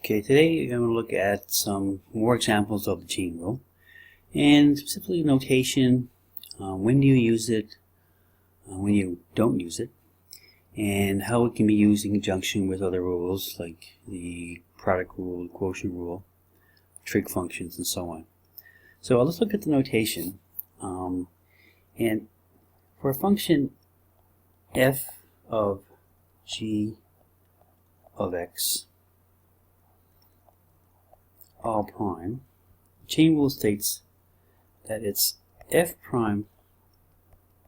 Okay, today we're going to look at some more examples of the chain rule, and specifically notation, when do you use it, when you don't use it, and how it can be used in conjunction with other rules like the product rule, the quotient rule, trig functions, and so on. So let's look at the notation, and for a function f of g of x all prime, the chain rule states that it's f prime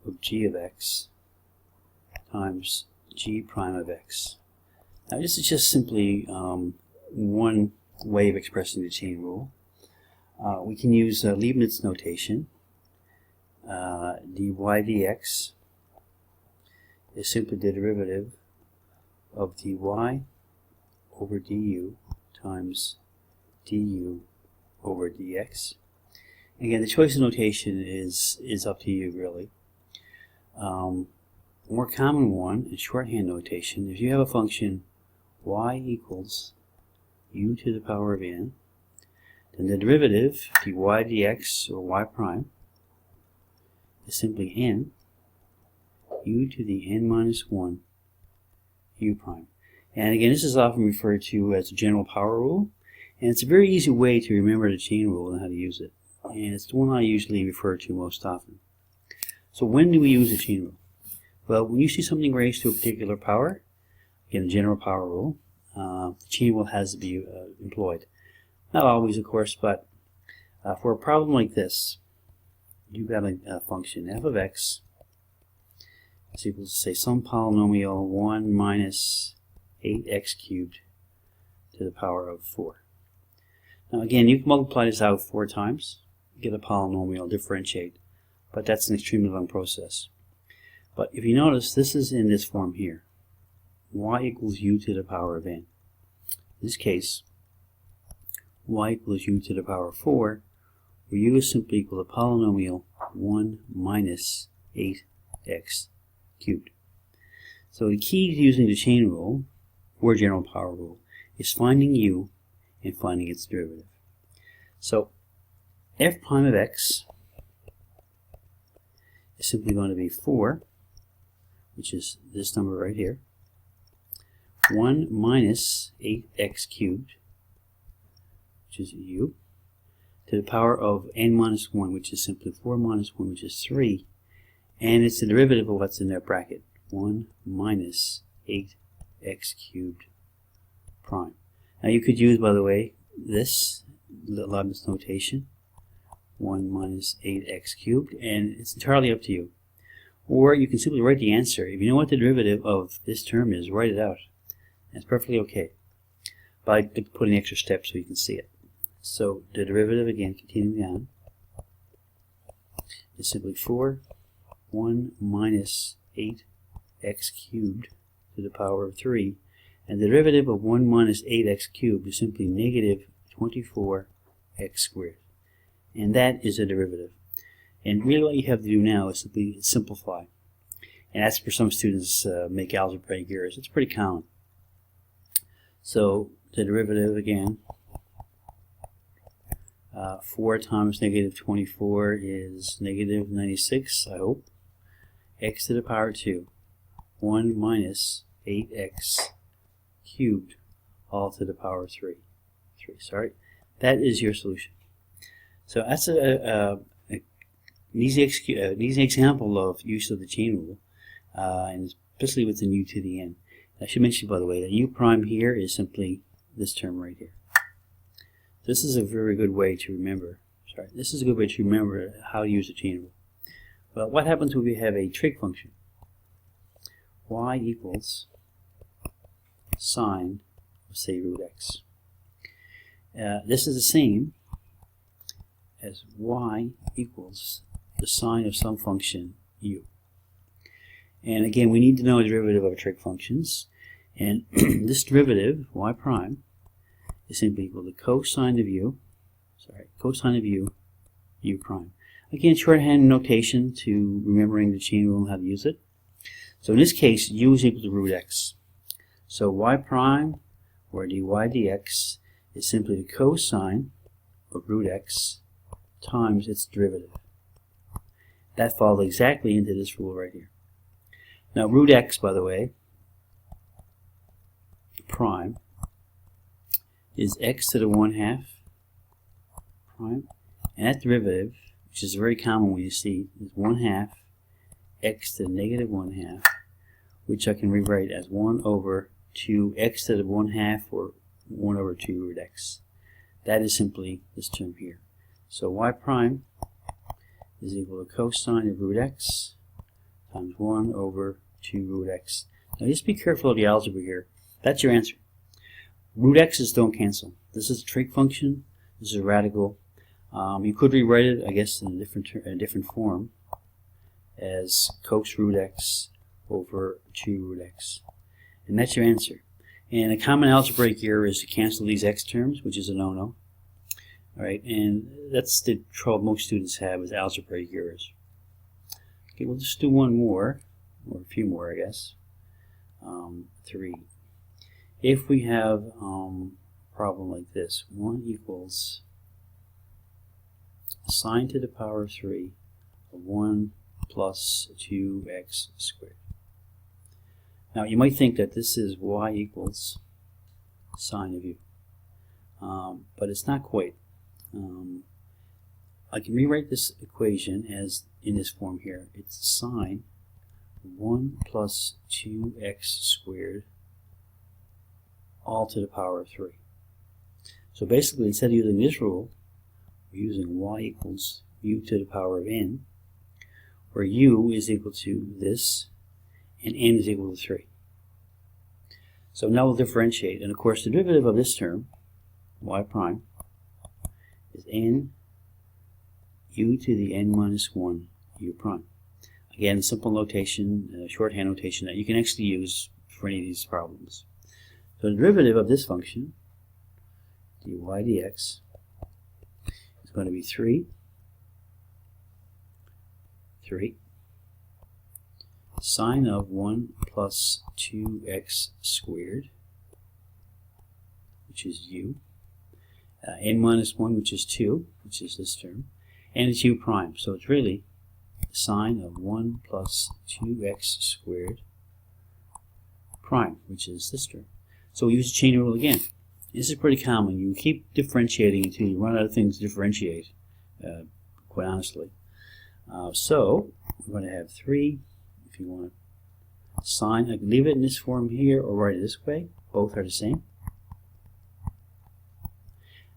of g of x times g prime of x. Now this is just simply one way of expressing the chain rule. We can use Leibniz notation. Dy dx is simply the derivative of dy over du times du over dx. Again, the choice of notation is up to you, really. More common one in shorthand notation, if you have a function y equals u to the power of n, then the derivative dy dx, or y prime, is simply n u to the n minus 1 u prime. And again, this is often referred to as the general power rule, and it's a very easy way to remember the chain rule and how to use it. And it's the one I usually refer to most often. So when do we use the chain rule? Well, when you see something raised to a particular power, again, the general power rule, the chain rule has to be employed. Not always, of course, but for a problem like this, you've got a function f of x is equal to, say, some polynomial 1 minus 8x cubed to the power of 4. Now again, you can multiply this out 4 times, get a polynomial, differentiate, but that's an extremely long process. But if you notice, this is in this form here, y equals u to the power of n. In this case, y equals u to the power of 4, where u is simply equal to polynomial 1 minus 8x cubed. So the key to using the chain rule, or general power rule, is finding u and finding its derivative. So f prime of x is simply going to be 4, which is this number right here, 1 minus 8x cubed, which is u, to the power of n minus 1, which is simply 4 minus 1, which is 3, and it's the derivative of what's in that bracket, 1 minus 8x cubed prime. Now you could use, by the way, this Leibniz notation, 1 minus 8x cubed, and it's entirely up to you. Or you can simply write the answer. If you know what the derivative of this term is, write it out. That's perfectly okay. But I like to put an extra step so you can see it. So the derivative, again, continuing on, is simply 4, 1 minus 8x cubed to the power of 3. And the derivative of 1 minus 8x cubed is simply negative 24x squared. And that is a derivative. And really what you have to do now is simply simplify. And that's for some students make algebraic errors. It's pretty common. So the derivative, again, 4 times negative 24 is negative 96, I hope. X to the power 2. 1 minus 8x cubed, all to the power of 3. That is your solution. So that's an easy example of use of the chain rule, and especially with the u to the n. I should mention, by the way, that u prime here is simply this term right here. This is a very good way to remember. This is a good way to remember how to use the chain rule. Well, what happens when we have a trig function? Y equals sine of, say, root x. This is the same as y equals the sine of some function u. And again, we need to know the derivative of trig functions. And this derivative, y prime, is simply equal to cosine of u, u prime. Again, shorthand notation to remembering the chain rule and how to use it. So in this case, u is equal to root x. So y prime, or dy dx, is simply the cosine of root x times its derivative. That falls exactly into this rule right here. Now root x, by the way, prime, is x to the 1/2 prime, and that derivative, which is very common when you see, is 1/2 x to the negative 1/2, which I can rewrite as 1 over 2 x to the 1/2, or 1 over 2 root x. That is simply this term here. So y prime is equal to cosine of root x times 1 over 2 root x. Now just be careful of the algebra here. That's your answer. Root x's don't cancel. This is a trig function. This is a radical. You could rewrite it, I guess, in a different form as cos root x over 2 root x. And that's your answer. And a common algebraic error is to cancel these x terms, which is a no-no. Alright, and that's the trouble most students have with algebraic errors. Okay, we'll just do one more, or a few more, I guess. 3. If we have a problem like this, 1 equals sine to the power of 3 of 1 plus 2x squared. Now you might think that this is y equals sine of u, but it's not quite. I can rewrite this equation as in this form here. It's sine 1 plus 2x squared all to the power of 3. So basically, instead of using this rule, we're using y equals u to the power of n, where u is equal to this and n is equal to 3. So now we'll differentiate, and of course the derivative of this term, y prime, is n u to the n minus 1 u prime. Again, simple notation, shorthand notation that you can actually use for any of these problems. So the derivative of this function, dy dx, is going to be 3 sine of 1 plus 2x squared, which is u, n minus 1, which is 2, which is this term, and it's u prime. So it's really sine of 1 plus 2x squared prime, which is this term. So we use the chain rule again. This is pretty common. You keep differentiating until you run out of things to differentiate, quite honestly. So we're going to have 3, if you want to sine. I can leave it in this form here or write it this way. Both are the same.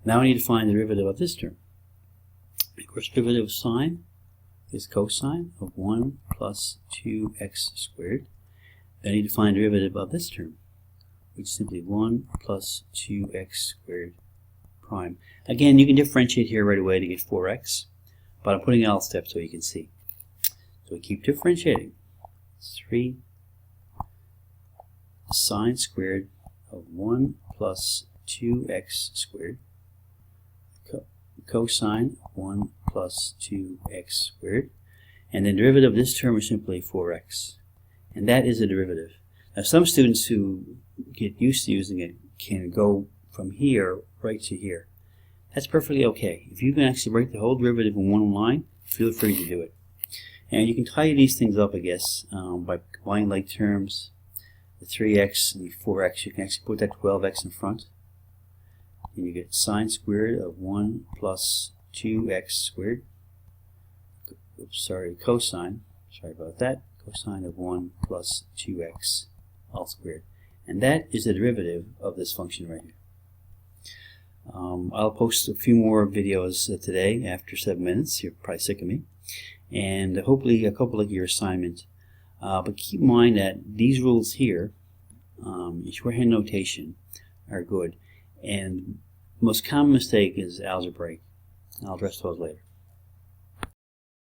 Now I need to find the derivative of this term. Of course, derivative of sine is cosine of 1 plus 2x squared. I need to find the derivative of this term, which is simply 1 plus 2x squared prime. Again, you can differentiate here right away to get 4x, but I'm putting out steps so you can see. So we keep differentiating. It's 3 sine squared of 1 plus 2x squared, cosine of 1 plus 2x squared, and the derivative of this term is simply 4x. And that is a derivative. Now some students who get used to using it can go from here right to here. That's perfectly okay. If you can actually write the whole derivative in one line, feel free to do it. And you can tidy these things up, I guess, by combining like terms, the 3x and the 4x. You can actually put that 12x in front. And you get sine squared of 1 plus 2x squared. Oops, sorry, cosine. Sorry about that. Cosine of 1 plus 2x all squared. And that is the derivative of this function right here. I'll post a few more videos today after 7 minutes. You're probably sick of me. And hopefully a couple of your assignment. But keep in mind that these rules here, shorthand notation, are good. And the most common mistake is algebraic. I'll address those later.